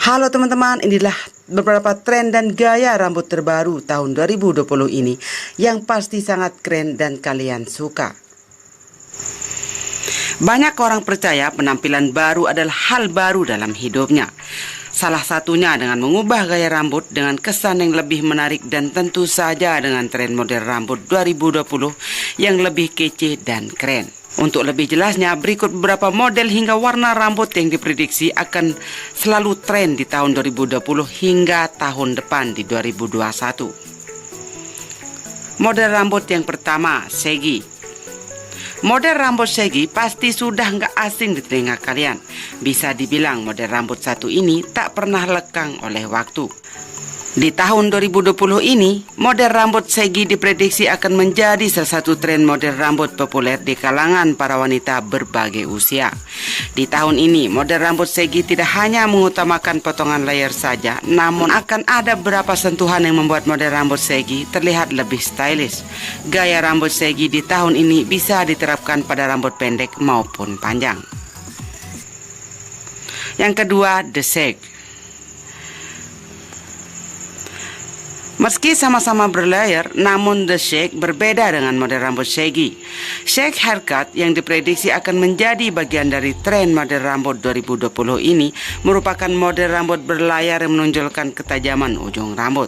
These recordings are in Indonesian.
Halo teman-teman, inilah beberapa tren dan gaya rambut terbaru tahun 2020 ini yang pasti sangat keren dan kalian suka. Banyak orang percaya penampilan baru adalah hal baru dalam hidupnya. Salah satunya dengan mengubah gaya rambut dengan kesan yang lebih menarik dan tentu saja dengan tren model rambut 2020 yang lebih kece dan keren. Untuk lebih jelasnya, berikut beberapa model hingga warna rambut yang diprediksi akan selalu tren di tahun 2020 hingga tahun depan di 2021. Model rambut yang pertama, shaggy. Model rambut shaggy pasti sudah nggak asing di telinga kalian. Bisa dibilang model rambut satu ini tak pernah lekang oleh waktu. Di tahun 2020 ini, model rambut shaggy diprediksi akan menjadi salah satu tren model rambut populer di kalangan para wanita berbagai usia. Di tahun ini, model rambut shaggy tidak hanya mengutamakan potongan layer saja, namun akan ada beberapa sentuhan yang membuat model rambut shaggy terlihat lebih stylish. Gaya rambut shaggy di tahun ini bisa diterapkan pada rambut pendek maupun panjang. Yang kedua, the shag. Meski sama-sama berlayer, namun the shag berbeda dengan model rambut shaggy. Shag haircut yang diprediksi akan menjadi bagian dari tren model rambut 2020 ini merupakan model rambut berlayar yang menonjolkan ketajaman ujung rambut.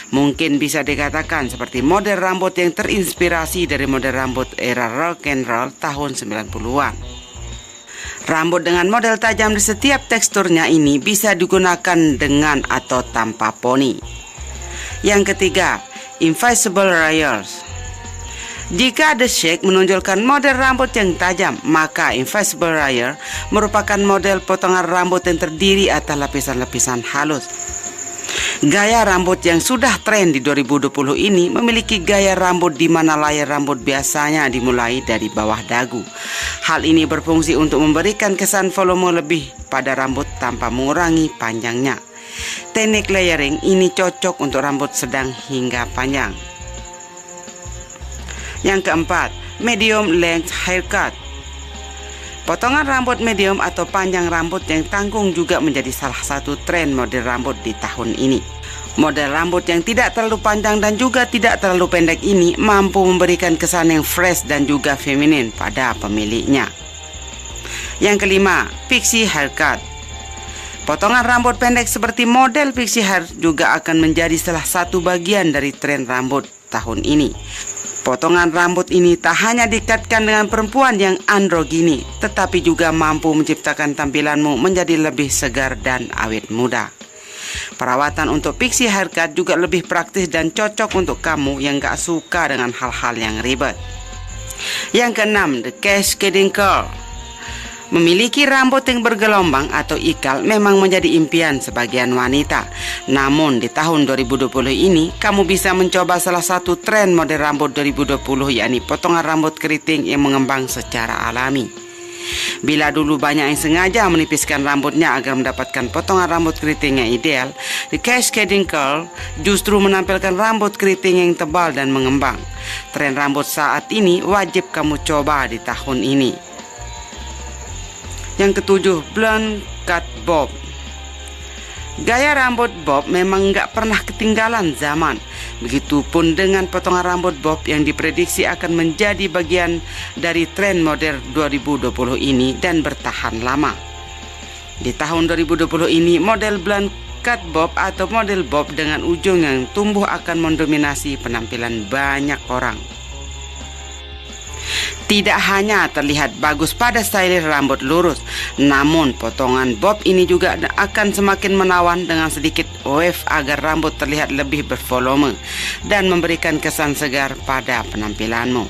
Mungkin bisa dikatakan seperti model rambut yang terinspirasi dari model rambut era rock and roll tahun 90-an. Rambut dengan model tajam di setiap teksturnya ini bisa digunakan dengan atau tanpa poni. Yang ketiga, invisible rails. Jika the shag menonjolkan model rambut yang tajam, maka invisible rail merupakan model potongan rambut yang terdiri atas lapisan-lapisan halus. Gaya rambut yang sudah tren di 2020 ini memiliki gaya rambut di mana layar rambut biasanya dimulai dari bawah dagu. Hal ini berfungsi untuk memberikan kesan volume lebih pada rambut tanpa mengurangi panjangnya. Teknik layering ini cocok untuk rambut sedang hingga panjang. Yang keempat, medium length haircut. Potongan rambut medium atau panjang rambut yang tanggung juga menjadi salah satu tren model rambut di tahun ini. Model rambut yang tidak terlalu panjang dan juga tidak terlalu pendek ini mampu memberikan kesan yang fresh dan juga feminin pada pemiliknya. Yang kelima, pixie haircut. Potongan rambut pendek seperti model pixie hair juga akan menjadi salah satu bagian dari tren rambut tahun ini. Potongan rambut ini tak hanya dikaitkan dengan perempuan yang androgini, tetapi juga mampu menciptakan tampilanmu menjadi lebih segar dan awet muda. Perawatan untuk pixie haircut juga lebih praktis dan cocok untuk kamu yang gak suka dengan hal-hal yang ribet. Yang keenam, the cascading curl. Memiliki rambut yang bergelombang atau ikal memang menjadi impian sebagian wanita. Namun di tahun 2020 ini, kamu bisa mencoba salah satu tren model rambut 2020, yakni potongan rambut keriting yang mengembang secara alami. Bila dulu banyak yang sengaja menipiskan rambutnya agar mendapatkan potongan rambut keriting yang ideal, the cascading curl justru menampilkan rambut keriting yang tebal dan mengembang. Tren rambut saat ini wajib kamu coba di tahun ini. Yang ketujuh, blonde cut bob. Gaya rambut bob memang nggak pernah ketinggalan zaman. Begitupun dengan potongan rambut bob yang diprediksi akan menjadi bagian dari tren model 2020 ini dan bertahan lama. Di tahun 2020 ini, model blonde cut bob atau model bob dengan ujung yang tumbuh akan mendominasi penampilan banyak orang. Tidak hanya terlihat bagus pada style rambut lurus, namun potongan bob ini juga akan semakin menawan dengan sedikit wave agar rambut terlihat lebih bervolume dan memberikan kesan segar pada penampilanmu.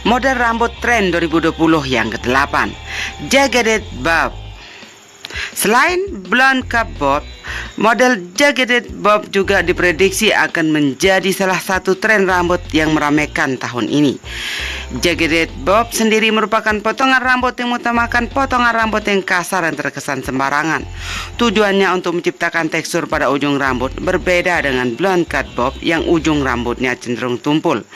Model rambut tren 2020 yang ke-8, jagged bob. Selain blonde cut bob, model jagged bob juga diprediksi akan menjadi salah satu tren rambut yang meramaikan tahun ini. Jagged bob sendiri merupakan potongan rambut yang mengutamakan potongan rambut yang kasar dan terkesan sembarangan. Tujuannya untuk menciptakan tekstur pada ujung rambut, berbeda dengan blonde cut bob yang ujung rambutnya cenderung tumpul.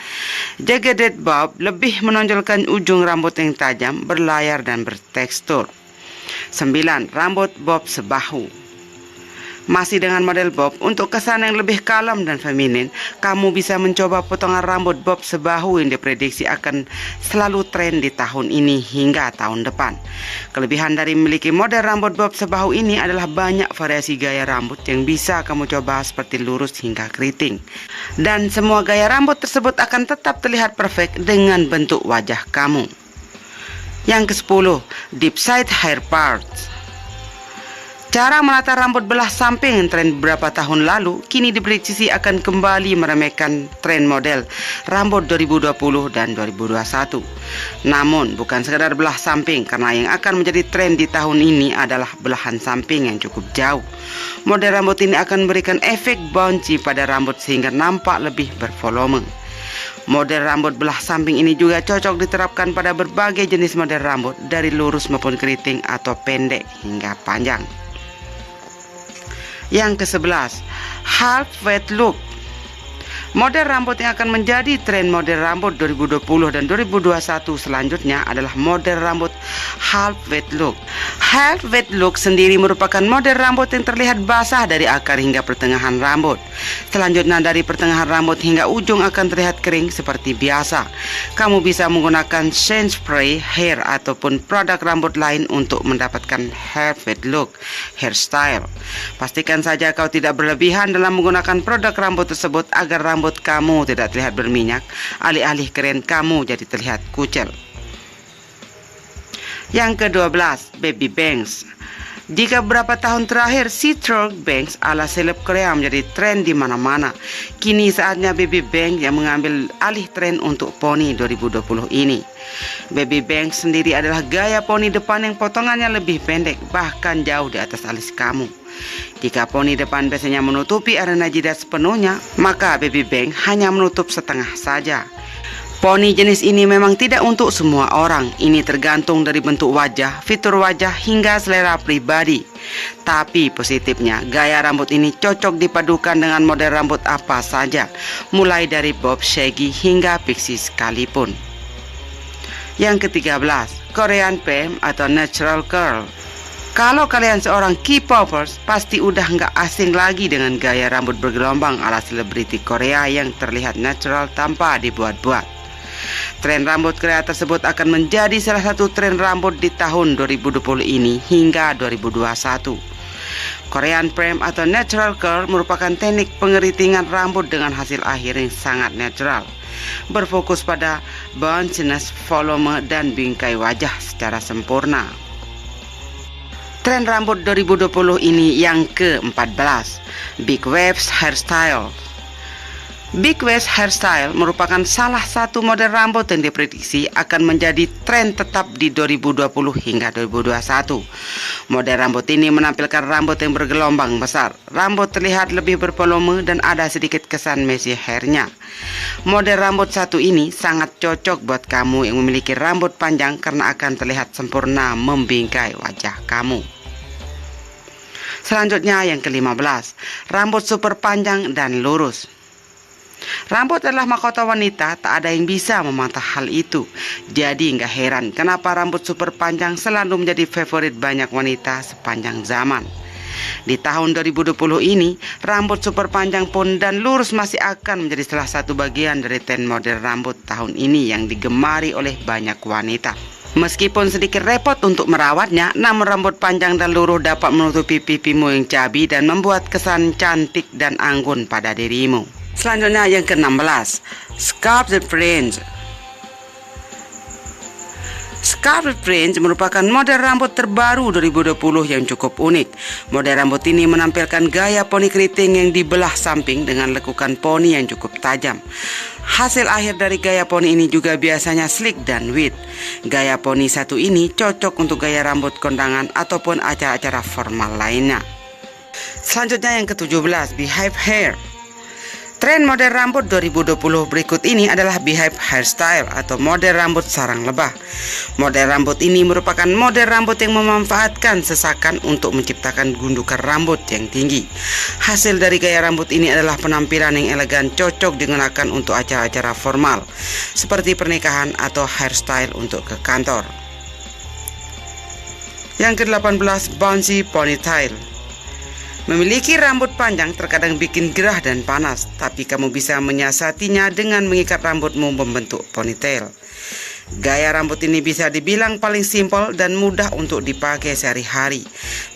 Jagged bob lebih menonjolkan ujung rambut yang tajam, berlayar dan bertekstur. 9. Rambut bob sebahu. Masih dengan model bob, untuk kesan yang lebih kalem dan feminin, kamu bisa mencoba potongan rambut bob sebahu yang diprediksi akan selalu tren di tahun ini hingga tahun depan. Kelebihan dari memiliki model rambut bob sebahu ini adalah banyak variasi gaya rambut yang bisa kamu coba seperti lurus hingga keriting. Dan semua gaya rambut tersebut akan tetap terlihat perfect dengan bentuk wajah kamu. Yang ke-10, deep side hair parts. Cara menata rambut belah samping yang tren beberapa tahun lalu kini diprediksi akan kembali meremehkan tren model rambut 2020 dan 2021. Namun bukan sekadar belah samping, karena yang akan menjadi tren di tahun ini adalah belahan samping yang cukup jauh. Model rambut ini akan memberikan efek bouncy pada rambut sehingga nampak lebih bervolume. Model rambut belah samping ini juga cocok diterapkan pada berbagai jenis model rambut, dari lurus maupun keriting atau pendek hingga panjang. Yang ke-11, half wet look. Model rambut yang akan menjadi tren model rambut 2020 dan 2021 selanjutnya adalah model rambut half wet look. Half wet look sendiri merupakan model rambut yang terlihat basah dari akar hingga pertengahan rambut. Selanjutnya dari pertengahan rambut hingga ujung akan terlihat kering seperti biasa. Kamu bisa menggunakan shine spray hair ataupun produk rambut lain untuk mendapatkan half wet look hairstyle. Pastikan saja kau tidak berlebihan dalam menggunakan produk rambut tersebut agar rambut kamu tidak terlihat berminyak, alih-alih keren kamu jadi terlihat kucel. Yang ke-12, baby bangs. Jika beberapa tahun terakhir see-through bangs ala seleb Korea menjadi tren di mana-mana, kini saatnya baby bangs yang mengambil alih tren untuk poni 2020 ini. Baby bangs sendiri adalah gaya poni depan yang potongannya lebih pendek, bahkan jauh di atas alis kamu. Jika poni depan biasanya menutupi arena jidat sepenuhnya, maka baby bang hanya menutup setengah saja. Poni jenis ini memang tidak untuk semua orang. Ini tergantung dari bentuk wajah, fitur wajah, hingga selera pribadi. Tapi positifnya, gaya rambut ini cocok dipadukan dengan model rambut apa saja, mulai dari bob shaggy hingga pixie sekalipun. Yang ke-13, Korean perm atau natural curl. Kalau kalian seorang K-popers, pasti udah nggak asing lagi dengan gaya rambut bergelombang ala selebriti Korea yang terlihat natural tanpa dibuat-buat. Tren rambut Korea tersebut akan menjadi salah satu tren rambut di tahun 2020 ini hingga 2021. Korean perm atau natural curl merupakan teknik pengeritingan rambut dengan hasil akhir yang sangat natural, berfokus pada bounciness, volume, dan bingkai wajah secara sempurna. Tren rambut 2020 ini yang ke-14, big waves hairstyle. Big waves hairstyle merupakan salah satu model rambut yang diprediksi akan menjadi tren tetap di 2020 hingga 2021. Model rambut ini menampilkan rambut yang bergelombang besar. Rambut terlihat lebih bervolume dan ada sedikit kesan messy hairnya. Model rambut satu ini sangat cocok buat kamu yang memiliki rambut panjang karena akan terlihat sempurna membingkai wajah kamu. Selanjutnya yang ke-15, rambut super panjang dan lurus. Rambut adalah mahkota wanita, tak ada yang bisa membantah hal itu. Jadi nggak heran kenapa rambut super panjang selalu menjadi favorit banyak wanita sepanjang zaman. Di tahun 2020 ini, rambut super panjang pun dan lurus masih akan menjadi salah satu bagian dari tren model rambut tahun ini yang digemari oleh banyak wanita. Meskipun sedikit repot untuk merawatnya, namun rambut panjang dan lurus dapat menutupi pipimu yang cabi dan membuat kesan cantik dan anggun pada dirimu. Selanjutnya yang ke-16, scarlet fringe. Scarlet fringe merupakan model rambut terbaru 2020 yang cukup unik. Model rambut ini menampilkan gaya poni keriting yang dibelah samping dengan lekukan poni yang cukup tajam. Hasil akhir dari gaya poni ini juga biasanya slick dan wit. Gaya poni satu ini cocok untuk gaya rambut kondangan ataupun acara-acara formal lainnya. Selanjutnya yang ke-17, beehive hair. Tren model rambut 2020 berikut ini adalah beehive hairstyle atau model rambut sarang lebah. Model rambut ini merupakan model rambut yang memanfaatkan sesakan untuk menciptakan gundukan rambut yang tinggi. Hasil dari gaya rambut ini adalah penampilan yang elegan, cocok digunakan untuk acara-acara formal seperti pernikahan atau hairstyle untuk ke kantor. Yang ke-18, bouncy ponytail. Memiliki rambut panjang terkadang bikin gerah dan panas, tapi kamu bisa menyiasatinya dengan mengikat rambutmu membentuk ponytail. Gaya rambut ini bisa dibilang paling simpel dan mudah untuk dipakai sehari-hari.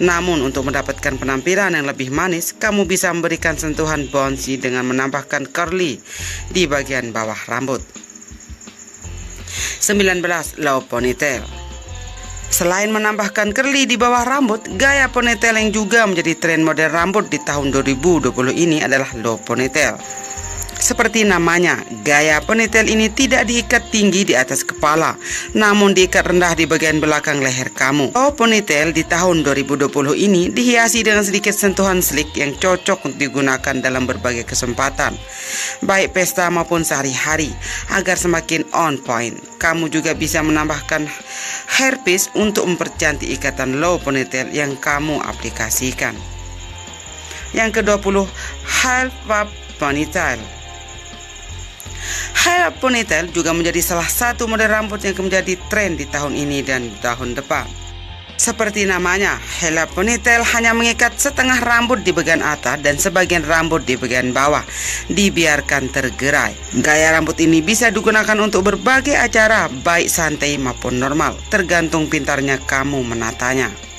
Namun untuk mendapatkan penampilan yang lebih manis, kamu bisa memberikan sentuhan bouncy dengan menambahkan curly di bagian bawah rambut. 19. Low ponytail. Selain menambahkan curly di bawah rambut, gaya ponytail yang juga menjadi tren model rambut di tahun 2020 ini adalah low ponytail. Seperti namanya, gaya ponytail ini tidak diikat tinggi di atas kepala, namun diikat rendah di bagian belakang leher kamu. Low ponytail di tahun 2020 ini dihiasi dengan sedikit sentuhan slick yang cocok untuk digunakan dalam berbagai kesempatan, baik pesta maupun sehari-hari, agar semakin on point. Kamu juga bisa menambahkan hairpiece untuk mempercantik ikatan low ponytail yang kamu aplikasikan. Yang ke-20, half up ponytail. Half up ponytail juga menjadi salah satu model rambut yang menjadi tren di tahun ini dan tahun depan. Seperti namanya, half up ponytail hanya mengikat setengah rambut di bagian atas dan sebagian rambut di bagian bawah, dibiarkan tergerai. Gaya rambut ini bisa digunakan untuk berbagai acara, baik santai maupun normal, tergantung pintarnya kamu menatanya.